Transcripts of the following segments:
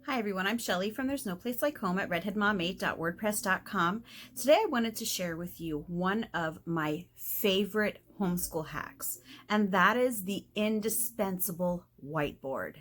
Hi everyone, I'm Shelly from There's No Place Like Home at redheadmom8.wordpress.com. Today I wanted to share with you one of my favorite homeschool hacks, and that is the Indispensable Whiteboard.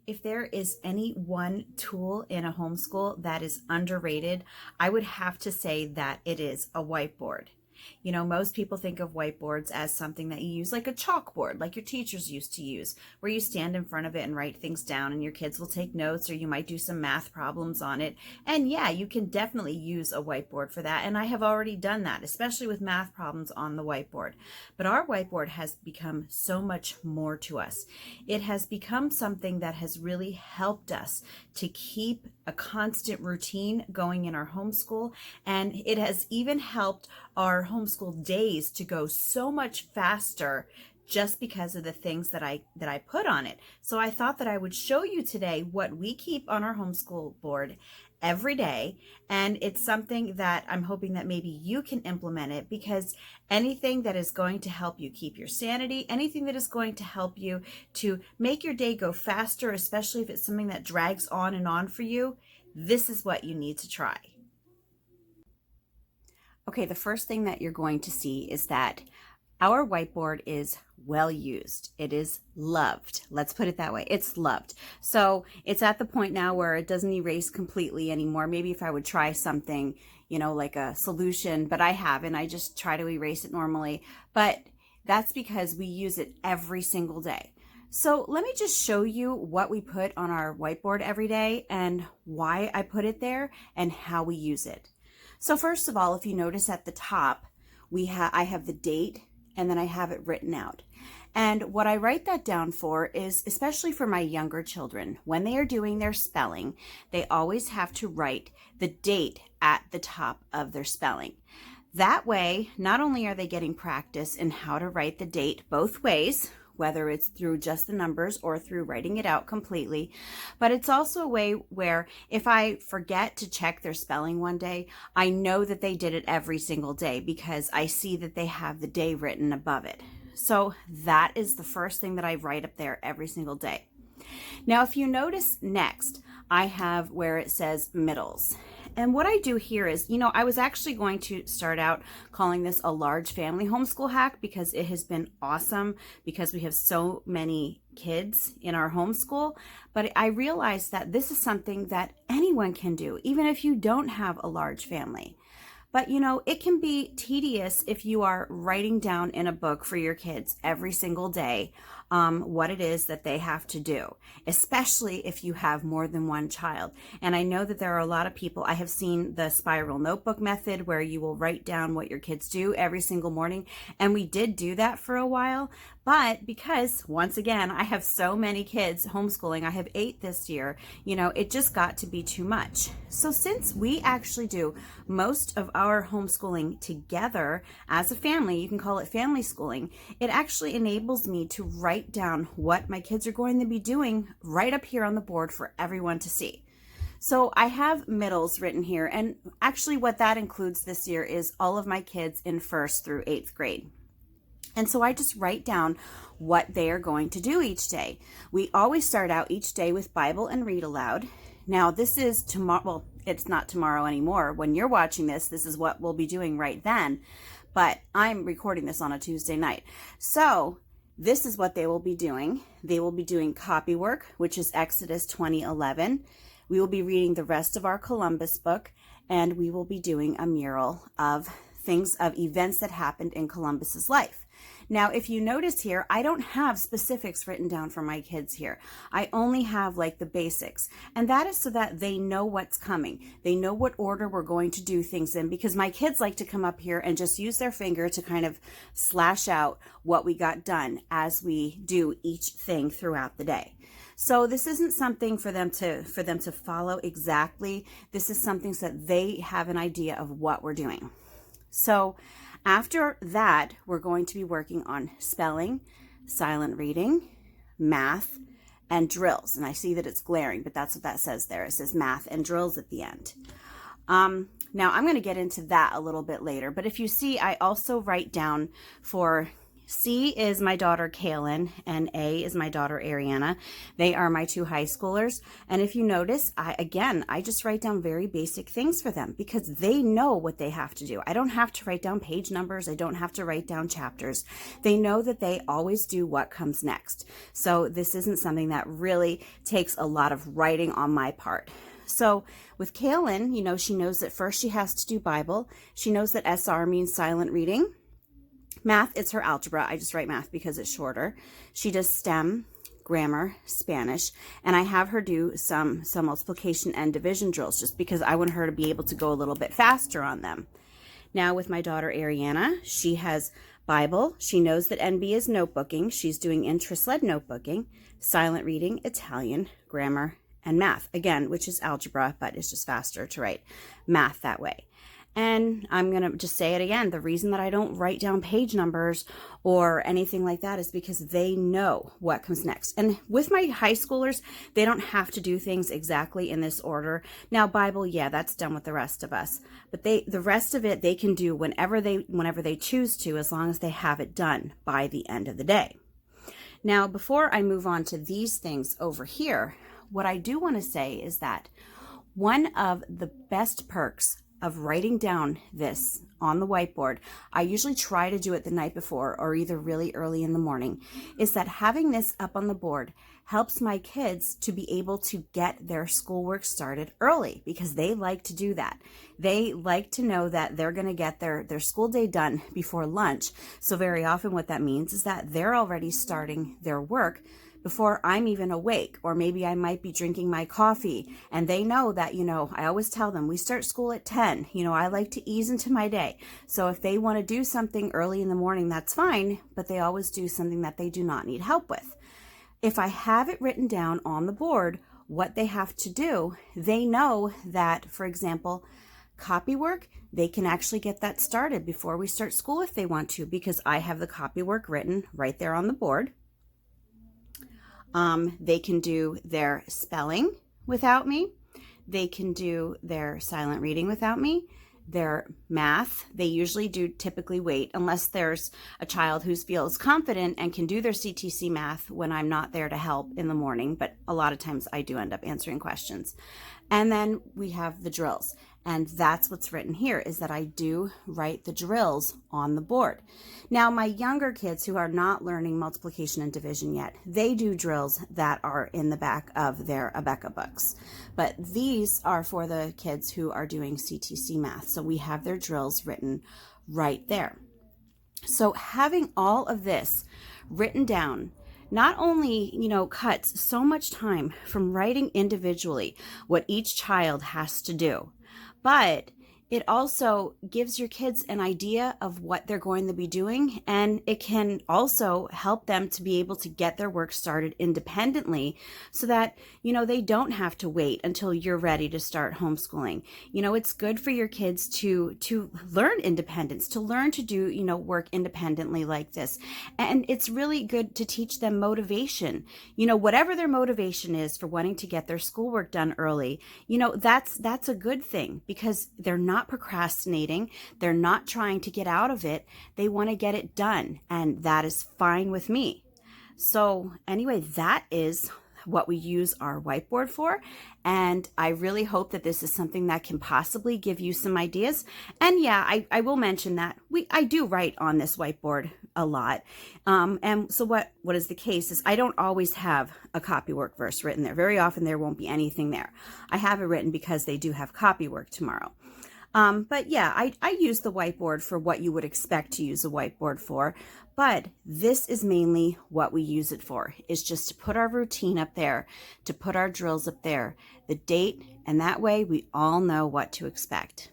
If there is any one tool in a homeschool that is underrated, I would have to say that it is a whiteboard. You know, most people think of whiteboards as something that you use like a chalkboard, like your teachers used to use, where you stand in front of it and write things down and your kids will take notes, or you might do some math problems on it. And yeah, you can definitely use a whiteboard for that. And I have already done that, especially with math problems on the whiteboard. But our whiteboard has become so much more to us. It has become something that has really helped us to keep a constant routine going in our homeschool, and it has even helped our homeschool days to go so much faster just because of the things that I put on it. So I thought that I would show you today what we keep on our homeschool board every day, and it's something that I'm hoping that maybe you can implement it, because anything that is going to help you keep your sanity, anything that is going to help you to make your day go faster, especially if it's something that drags on and on for you, this is what you need to try. Okay, the first thing that you're going to see is that our whiteboard is well used. It is loved. Let's put it that way. It's loved. So it's at the point now where it doesn't erase completely anymore. Maybe if I would try something, you know, like a solution, but I haven't. I just try to erase it normally. But that's because we use it every single day. So let me just show you what we put on our whiteboard every day and why I put it there and how we use it. So first of all, if you notice at the top, I have the date, and then I have it written out. And what I write that down for is, especially for my younger children, when they are doing their spelling, they always have to write the date at the top of their spelling. That way, not only are they getting practice in how to write the date both ways, whether it's through just the numbers or through writing it out completely, but it's also a way where if I forget to check their spelling one day, I know that they did it every single day because I see that they have the day written above it. So that is the first thing that I write up there every single day. Now, if you notice next, I have where it says middles. And what I do here is, you know, I was actually going to start out calling this a large family homeschool hack because it has been awesome because we have so many kids in our homeschool. But I realized that this is something that anyone can do, even if you don't have a large family. But, you know, it can be tedious if you are writing down in a book for your kids every single day what it is that they have to do, especially if you have more than one child. And I know that there are a lot of people, I have seen the spiral notebook method where you will write down what your kids do every single morning. And we did do that for a while. But because, once again, I have so many kids homeschooling, I have 8 this year, you know, it just got to be too much. So since we actually do most of our homeschooling together as a family, you can call it family schooling, it actually enables me to write down what my kids are going to be doing right up here on the board for everyone to see. So I have middles written here, and actually what that includes this year is all of my kids in 1st through 8th grade. And so I just write down what they are going to do each day. We always start out each day with Bible and read aloud. Now this is tomorrow, well, it's not tomorrow anymore. When you're watching this, this is what we'll be doing right then. But I'm recording this on a Tuesday night. So this is what they will be doing. They will be doing copy work, which is Exodus 20:11. We will be reading the rest of our Columbus book, and we will be doing a mural of events that happened in Columbus's life. Now, if you notice here, I don't have specifics written down for my kids here. I only have like the basics, and that is so that they know what's coming. They know what order we're going to do things in, because my kids like to come up here and just use their finger to kind of slash out what we got done as we do each thing throughout the day. So this isn't something for them to follow exactly. This is something so that they have an idea of what we're doing. So after that, we're going to be working on spelling, silent reading, math, and drills. And I see that it's glaring, but that's what that says there. It says math and drills at the end. Now I'm going to get into that a little bit later, but if you see, I also write down for C is my daughter Kaylin and A is my daughter Ariana. They are my 2 high schoolers. And if you notice, I just write down very basic things for them because they know what they have to do. I don't have to write down page numbers. I don't have to write down chapters. They know that they always do what comes next. So this isn't something that really takes a lot of writing on my part. So with Kaylin, she knows that first she has to do Bible. She knows that SR means silent reading. Math, it's her algebra. I just write math because it's shorter. She does STEM, grammar, Spanish, and I have her do some multiplication and division drills just because I want her to be able to go a little bit faster on them. Now with my daughter Ariana, she has Bible. She knows that NB is notebooking. She's doing interest-led notebooking, silent reading, Italian, grammar, and math. Again, which is algebra, but it's just faster to write math that way. And I'm going to just say it again. The reason that I don't write down page numbers or anything like that is because they know what comes next. And with my high schoolers, they don't have to do things exactly in this order. Now, Bible, yeah, that's done with the rest of us. But the rest of it, they can do whenever they choose to, as long as they have it done by the end of the day. Now, before I move on to these things over here, what I do want to say is that one of the best perks of writing down this on the whiteboard, I usually try to do it the night before or either really early in the morning, is that having this up on the board helps my kids to be able to get their schoolwork started early because they like to do that. They like to know that they're going to get their school day done before lunch. So very often what that means is that they're already starting their work before I'm even awake, or maybe I might be drinking my coffee, and they know that, I always tell them we start school at 10. I like to ease into my day. So if they want to do something early in the morning, that's fine, but they always do something that they do not need help with. If I have it written down on the board, what they have to do, they know that, for example, copy work, they can actually get that started before we start school if they want to, because I have the copy work written right there on the board. They can do their spelling without me. They can do their silent reading without me. Their math, they usually do typically wait unless there's a child who feels confident and can do their CTC math when I'm not there to help in the morning. But a lot of times I do end up answering questions. And then we have the drills. And that's what's written here, is that I do write the drills on the board. Now, my younger kids who are not learning multiplication and division yet, they do drills that are in the back of their Abeka books. But these are for the kids who are doing CTC math. So we have their drills written right there. So having all of this written down not only, cuts so much time from writing individually what each child has to do, but it also gives your kids an idea of what they're going to be doing, and it can also help them to be able to get their work started independently so that, they don't have to wait until you're ready to start homeschooling. It's good for your kids to learn independence, to learn to do, work independently like this. And it's really good to teach them motivation. Whatever their motivation is for wanting to get their schoolwork done early, that's a good thing because they're not procrastinating. They're not trying to get out of it. They want to get it done. And that is fine with me. So anyway, that is what we use our whiteboard for. And I really hope that this is something that can possibly give you some ideas. And yeah, I will mention that I do write on this whiteboard a lot. And so what is the case is I don't always have a copywork verse written there. Very often there won't be anything there. I have it written because they do have copywork tomorrow. But yeah, I use the whiteboard for what you would expect to use a whiteboard for, but this is mainly what we use it for, is just to put our routine up there, to put our drills up there, the date, and that way we all know what to expect.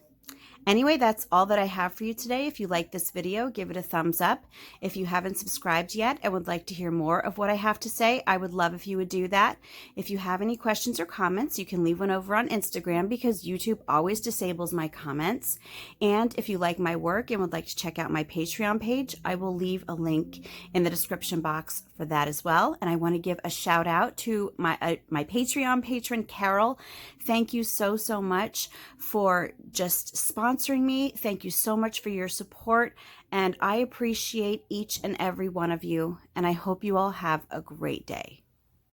Anyway, that's all that I have for you today. If you like this video, give it a thumbs up. If you haven't subscribed yet and would like to hear more of what I have to say, I would love if you would do that. If you have any questions or comments, you can leave one over on Instagram because YouTube always disables my comments. And if you like my work and would like to check out my Patreon page, I will leave a link in the description box for that as well. And I want to give a shout out to my Patreon patron, Carol. Thank you so much for just sponsoring me. Thank you so much for your support, and I appreciate each and every one of you, and I hope you all have a great day.